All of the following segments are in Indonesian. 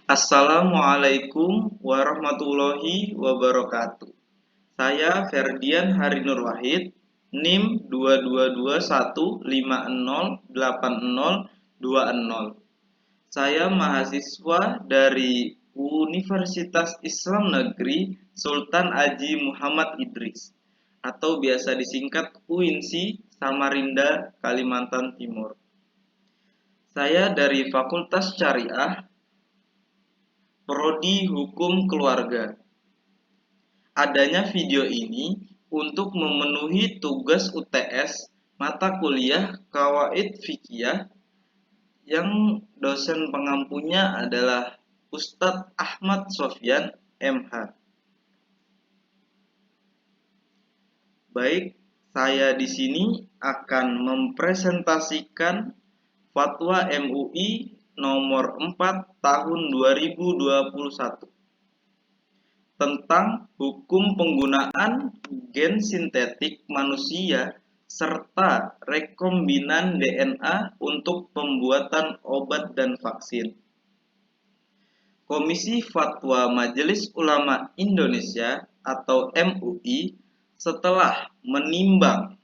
Assalamualaikum warahmatullahi wabarakatuh. Saya Ferdian Harinur Wahid, NIM 2221508020. Saya mahasiswa dari Universitas Islam Negeri Sultan Haji Muhammad Idris atau biasa disingkat UINSI Samarinda, Kalimantan Timur. Saya dari Fakultas Syariah, Prodi Hukum Keluarga. Adanya video ini untuk memenuhi tugas UTS mata kuliah Qawaid Fiqhiyah yang dosen pengampunya adalah Ustadz Ahmad Sofyan MH. Baik, saya di sini akan mempresentasikan Fatwa MUI nomor 4 tahun 2021 tentang hukum penggunaan gen sintetik manusia serta rekombinan DNA untuk pembuatan obat dan vaksin. Komisi Fatwa Majelis Ulama Indonesia atau MUI setelah menimbang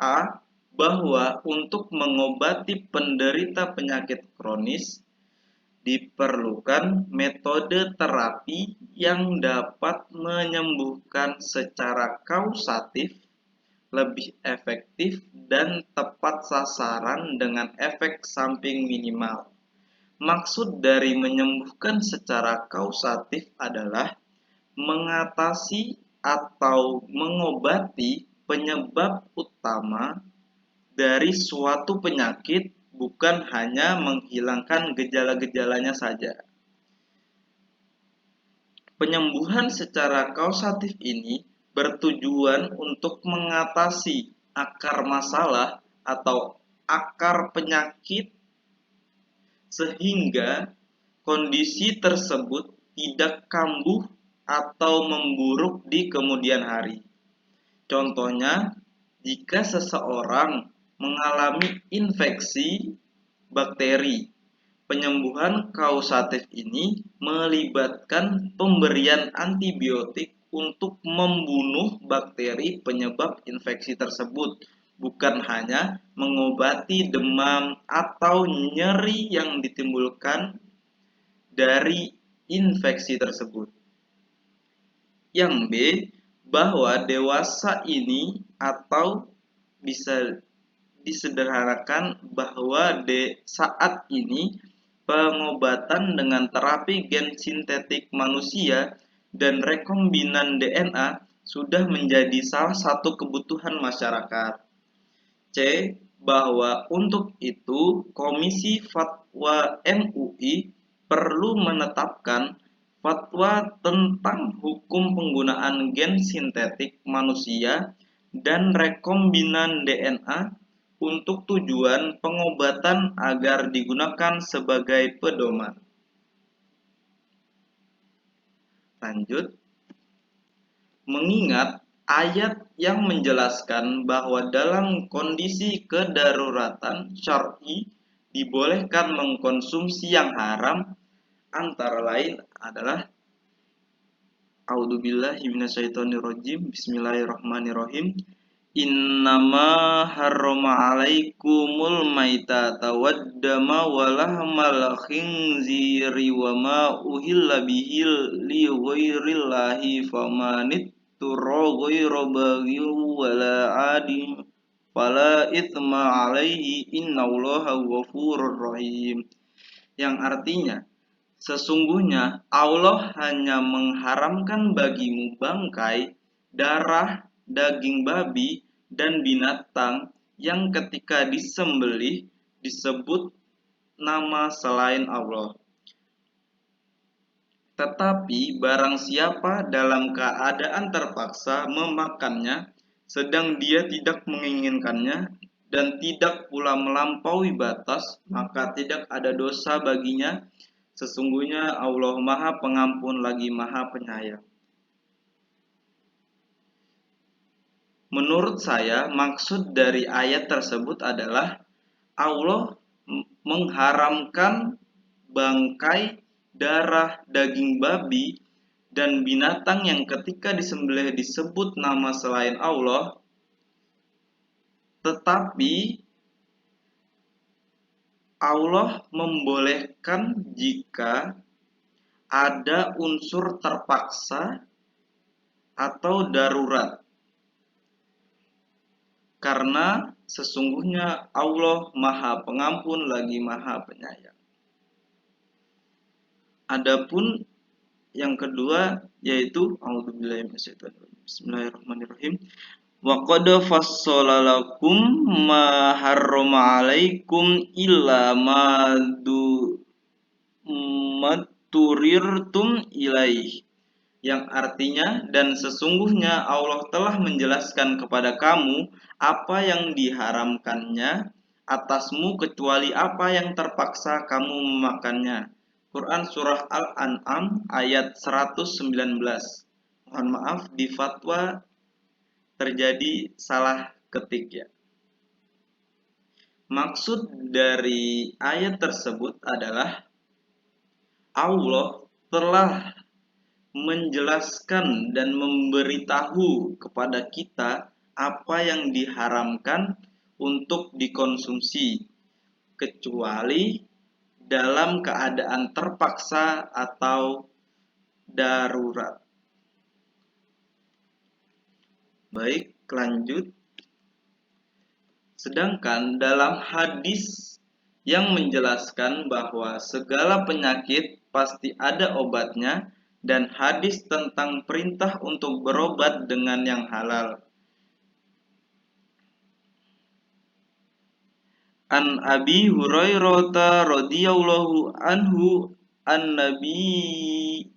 A. bahwa untuk mengobati penderita penyakit kronis diperlukan metode terapi yang dapat menyembuhkan secara kausatif, lebih efektif dan tepat sasaran dengan efek samping minimal. Maksud dari menyembuhkan secara kausatif adalah mengatasi atau mengobati penyebab utama dari suatu penyakit, bukan hanya menghilangkan gejala-gejalanya saja. Penyembuhan secara kausatif ini bertujuan untuk mengatasi akar masalah atau akar penyakit sehingga kondisi tersebut tidak kambuh atau memburuk di kemudian hari. Contohnya, jika seseorang mengalami infeksi bakteri, penyembuhan kausatif ini melibatkan pemberian antibiotik untuk membunuh bakteri penyebab infeksi tersebut, bukan hanya mengobati demam atau nyeri yang ditimbulkan dari infeksi tersebut. Yang B, bahwa dewasa ini atau bisa disederhanakan bahwa saat ini pengobatan dengan terapi gen sintetik manusia dan rekombinan DNA sudah menjadi salah satu kebutuhan masyarakat. C. Bahwa untuk itu Komisi Fatwa MUI perlu menetapkan fatwa tentang hukum penggunaan gen sintetik manusia dan rekombinan DNA untuk tujuan pengobatan agar digunakan sebagai pedoman. Lanjut, mengingat ayat yang menjelaskan bahwa dalam kondisi kedaruratan syar'i dibolehkan mengkonsumsi yang haram, antara lain adalah A'udzubillahi minasyaitonirrajim. Bismillahirrahmanirrahim. Innama harrama alaikumul maitata waddama walahmal khinziri wa ma uhilla bihi li ghairillahi famanitturra ghaira baghin wala adin fala itsma alaihi innallaha ghafurur rahim. Yang artinya, sesungguhnya Allah hanya mengharamkan bagimu bangkai, darah, daging babi, dan binatang yang ketika disembelih disebut nama selain Allah. Tetapi barang siapa dalam keadaan terpaksa memakannya, sedang dia tidak menginginkannya dan tidak pula melampaui batas, maka tidak ada dosa baginya. Sesungguhnya Allah Maha Pengampun lagi Maha Penyayang. Menurut saya, maksud dari ayat tersebut adalah Allah mengharamkan bangkai, darah, daging babi, dan binatang yang ketika disembelih disebut nama selain Allah, tetapi Allah membolehkan jika ada unsur terpaksa atau darurat. Karena sesungguhnya Allah Maha Pengampun lagi Maha Penyayang. Adapun yang kedua yaitu Bismillahirrahmanirrahim. Wa qad fassala lakum ma harrama 'alaikum illa ma turirtum ilaih, yang artinya, dan sesungguhnya Allah telah menjelaskan kepada kamu apa yang diharamkannya atasmu kecuali apa yang terpaksa kamu memakannya. Quran Surah Al-An'am ayat 119. Mohon maaf, di fatwa terjadi salah ketik ya. Maksud dari ayat tersebut adalah Allah telah menjelaskan dan memberitahu kepada kita apa yang diharamkan untuk dikonsumsi, kecuali dalam keadaan terpaksa atau darurat. Baik, lanjut. Sedangkan dalam hadis yang menjelaskan bahwa segala penyakit pasti ada obatnya, dan hadis tentang perintah untuk berobat dengan yang halal. An Abi Hurairah radhiyallahu anhu an-nabi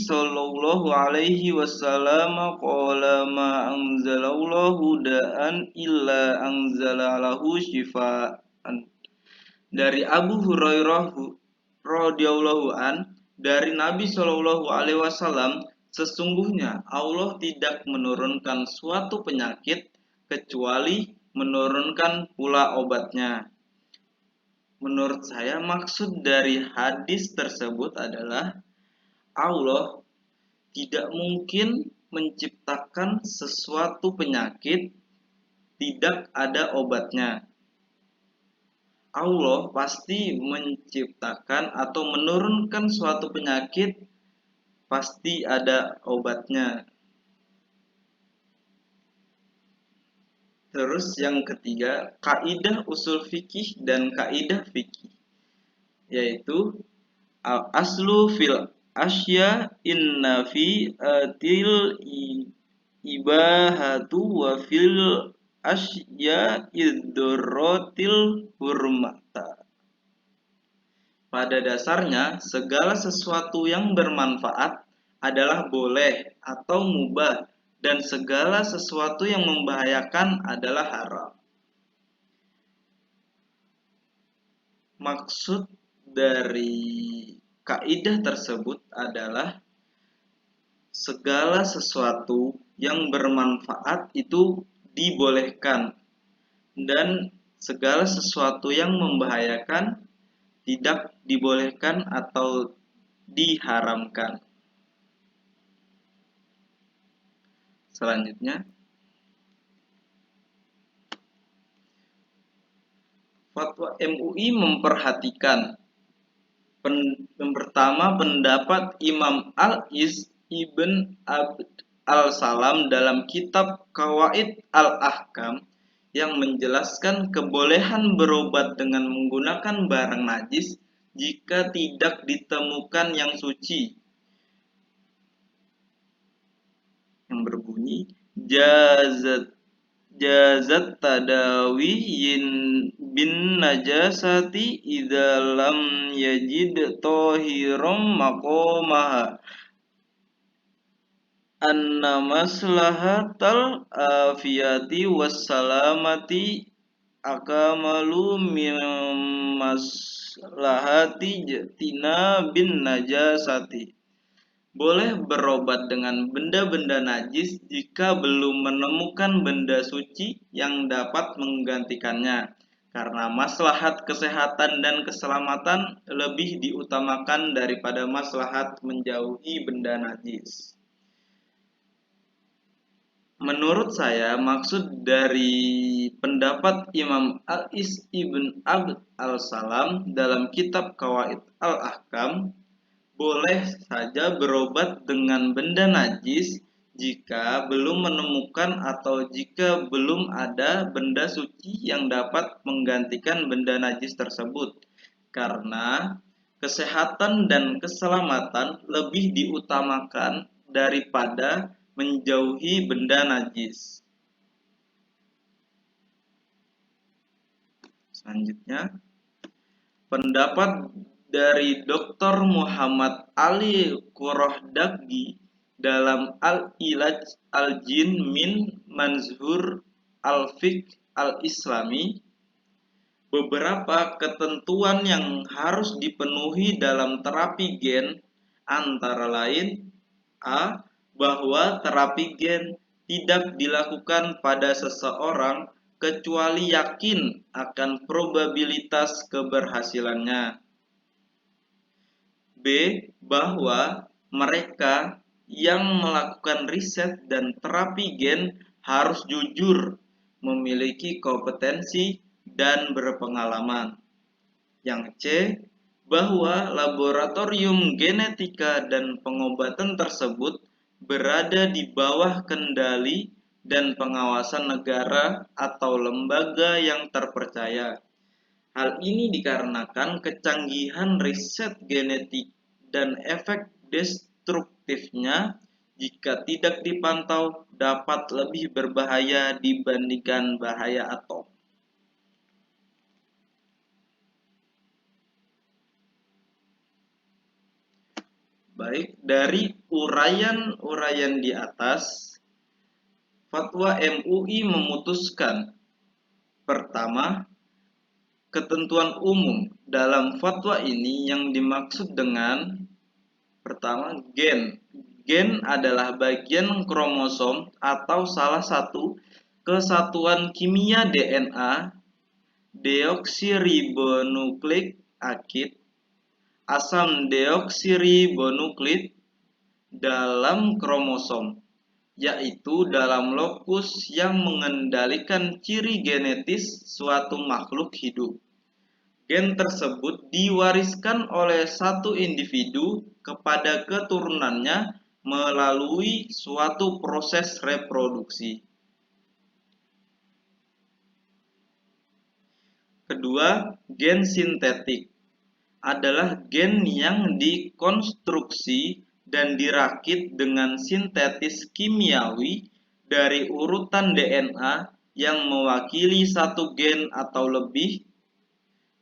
sallallahu alaihi wasallam qala ma anzalallahu da'an illa anzala lahu shifaan. Dari Abu Hurairah radhiyallahu an, dari Nabi sallallahu alaihi wasallam, sesungguhnya Allah tidak menurunkan suatu penyakit kecuali menurunkan pula obatnya. Menurut saya maksud dari hadis tersebut adalah Allah tidak mungkin menciptakan sesuatu penyakit tidak ada obatnya. Allah pasti menciptakan atau menurunkan suatu penyakit pasti ada obatnya. Terus yang ketiga, kaidah usul fikih dan kaidah fikih, yaitu al-aslu fil asya inna fi atil ibahatu wa fil asya iddorotil hurmata. Pada dasarnya, segala sesuatu yang bermanfaat adalah boleh atau mubah, dan segala sesuatu yang membahayakan adalah haram. Maksud dari kaidah tersebut adalah segala sesuatu yang bermanfaat itu dibolehkan, dan segala sesuatu yang membahayakan tidak dibolehkan atau diharamkan. Selanjutnya, fatwa MUI memperhatikan yang pertama pendapat Imam Al-Iz Ibn Abd Al-Salam dalam kitab Qawaid Al-Ahkam yang menjelaskan kebolehan berobat dengan menggunakan barang najis jika tidak ditemukan yang suci, yang berbunyi jazat tadawiyin bin najasati idza lam yajid tahiram maqamaha anna maslahatal afiyati wassalamati akamalu min maslahati jatina bin najasati. Boleh berobat dengan benda-benda najis jika belum menemukan benda suci yang dapat menggantikannya. karena maslahat kesehatan dan keselamatan lebih diutamakan daripada maslahat menjauhi benda najis. Menurut saya, maksud dari pendapat Imam Al-Is ibn Abd al-Salam dalam kitab Qawaid al-Ahkam, boleh saja berobat dengan benda najis jika belum menemukan atau jika belum ada benda suci yang dapat menggantikan benda najis tersebut, karena kesehatan dan keselamatan lebih diutamakan daripada menjauhi benda najis. Selanjutnya, pendapat dari Dr. Muhammad Ali Qurradaghi dalam Al-Ilaj Al-Jin min Manzur Al-Fiqh Al-Islami, beberapa ketentuan yang harus dipenuhi dalam terapi gen antara lain: A. Bahwa terapi gen tidak dilakukan pada seseorang kecuali yakin akan probabilitas keberhasilannya. B. Bahwa mereka yang melakukan riset dan terapi gen harus jujur, memiliki kompetensi, dan berpengalaman. Yang C. Bahwa laboratorium genetika dan pengobatan tersebut berada di bawah kendali dan pengawasan negara atau lembaga yang terpercaya. Hal ini dikarenakan kecanggihan riset genetik dan efek destruktifnya jika tidak dipantau dapat lebih berbahaya dibandingkan bahaya atom. Baik, dari uraian-uraian di atas, fatwa MUI memutuskan: pertama, ketentuan umum dalam fatwa ini yang dimaksud dengan pertama, gen. Gen adalah bagian kromosom atau salah satu kesatuan kimia DNA, deoksiribonukleik akid, asam deoksiribonukleid dalam kromosom, yaitu dalam lokus yang mengendalikan ciri genetis suatu makhluk hidup. Gen tersebut diwariskan oleh satu individu kepada keturunannya melalui suatu proses reproduksi. Kedua, gen sintetik adalah gen yang dikonstruksi dan dirakit dengan sintetis kimiawi dari urutan DNA yang mewakili satu gen atau lebih.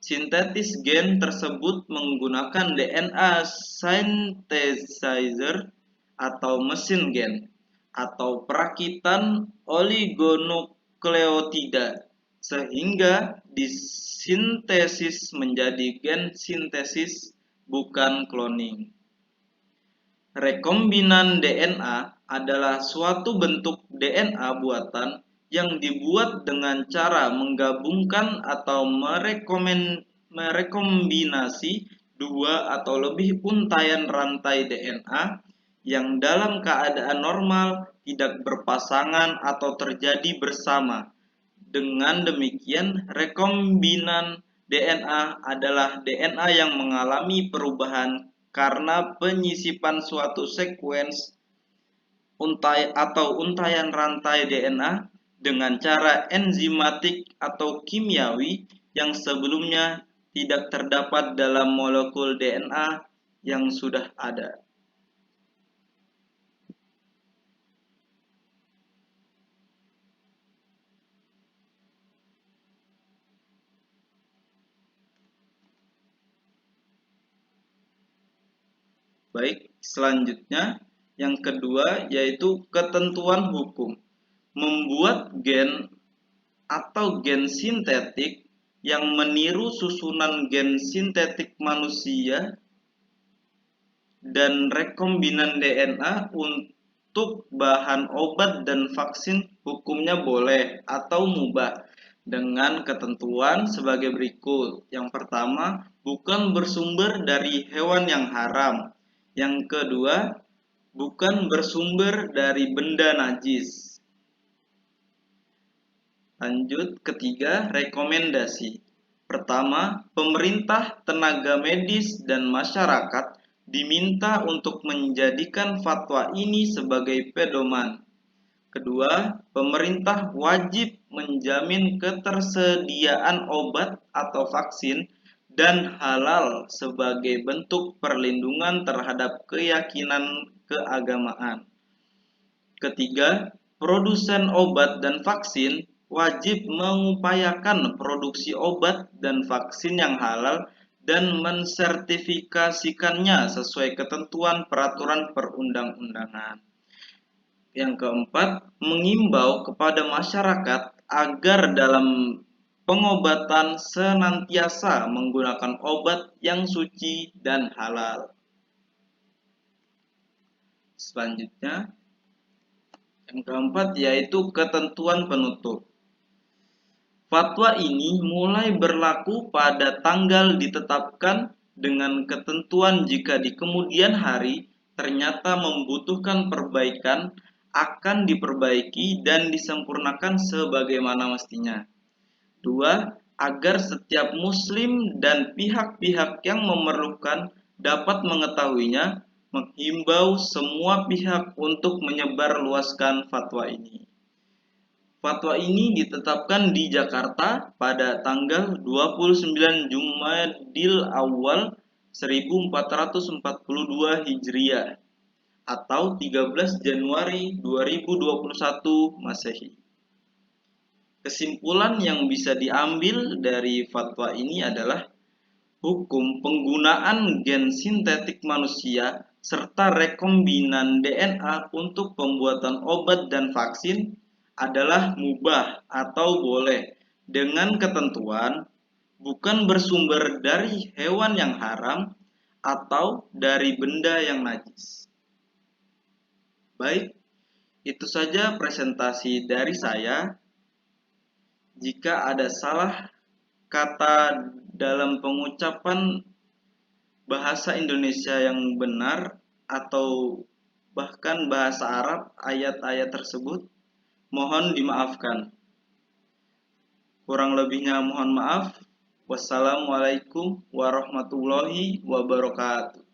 Sintetis gen tersebut menggunakan DNA synthesizer atau mesin gen, atau perakitan oligonukleotida, sehingga disintesis menjadi gen sintesis, bukan cloning. Rekombinan DNA adalah suatu bentuk DNA buatan yang dibuat dengan cara menggabungkan atau merekombinasi dua atau lebih untaian rantai DNA yang dalam keadaan normal tidak berpasangan atau terjadi bersama. Dengan demikian, rekombinan DNA adalah DNA yang mengalami perubahan karena penyisipan suatu sekuens untaian rantai DNA dengan cara enzimatik atau kimiawi yang sebelumnya tidak terdapat dalam molekul DNA yang sudah ada. Baik, selanjutnya yang kedua yaitu ketentuan hukum. Membuat gen atau gen sintetik yang meniru susunan gen sintetik manusia dan rekombinan DNA untuk bahan obat dan vaksin hukumnya boleh atau mubah dengan ketentuan sebagai berikut. Yang pertama, bukan bersumber dari hewan yang haram. Yang kedua, bukan bersumber dari benda najis. Lanjut, ketiga, rekomendasi. Pertama, pemerintah, tenaga medis, dan masyarakat diminta untuk menjadikan fatwa ini sebagai pedoman. Kedua, pemerintah wajib menjamin ketersediaan obat atau vaksin dan halal sebagai bentuk perlindungan terhadap keyakinan keagamaan. Ketiga, produsen obat dan vaksin wajib mengupayakan produksi obat dan vaksin yang halal dan mensertifikasikannya sesuai ketentuan peraturan perundang-undangan. Yang keempat, mengimbau kepada masyarakat agar dalam pengobatan senantiasa menggunakan obat yang suci dan halal. Selanjutnya, yang keempat yaitu ketentuan penutup. Fatwa ini mulai berlaku pada tanggal ditetapkan dengan ketentuan jika di kemudian hari ternyata membutuhkan perbaikan akan diperbaiki dan disempurnakan sebagaimana mestinya. 2. Agar setiap muslim dan pihak-pihak yang memerlukan dapat mengetahuinya, menghimbau semua pihak untuk menyebarluaskan fatwa ini. Fatwa ini ditetapkan di Jakarta pada tanggal 29 Jumadil Awal 1442 Hijriah atau 13 Januari 2021 Masehi. Kesimpulan yang bisa diambil dari fatwa ini adalah hukum penggunaan gen sintetik manusia serta rekombinan DNA untuk pembuatan obat dan vaksin adalah mubah atau boleh dengan ketentuan bukan bersumber dari hewan yang haram atau dari benda yang najis. Baik, itu saja presentasi dari saya. Jika ada salah kata dalam pengucapan bahasa Indonesia yang benar atau bahkan bahasa Arab ayat-ayat tersebut, mohon dimaafkan. Kurang lebihnya mohon maaf. Wassalamualaikum warahmatullahi wabarakatuh.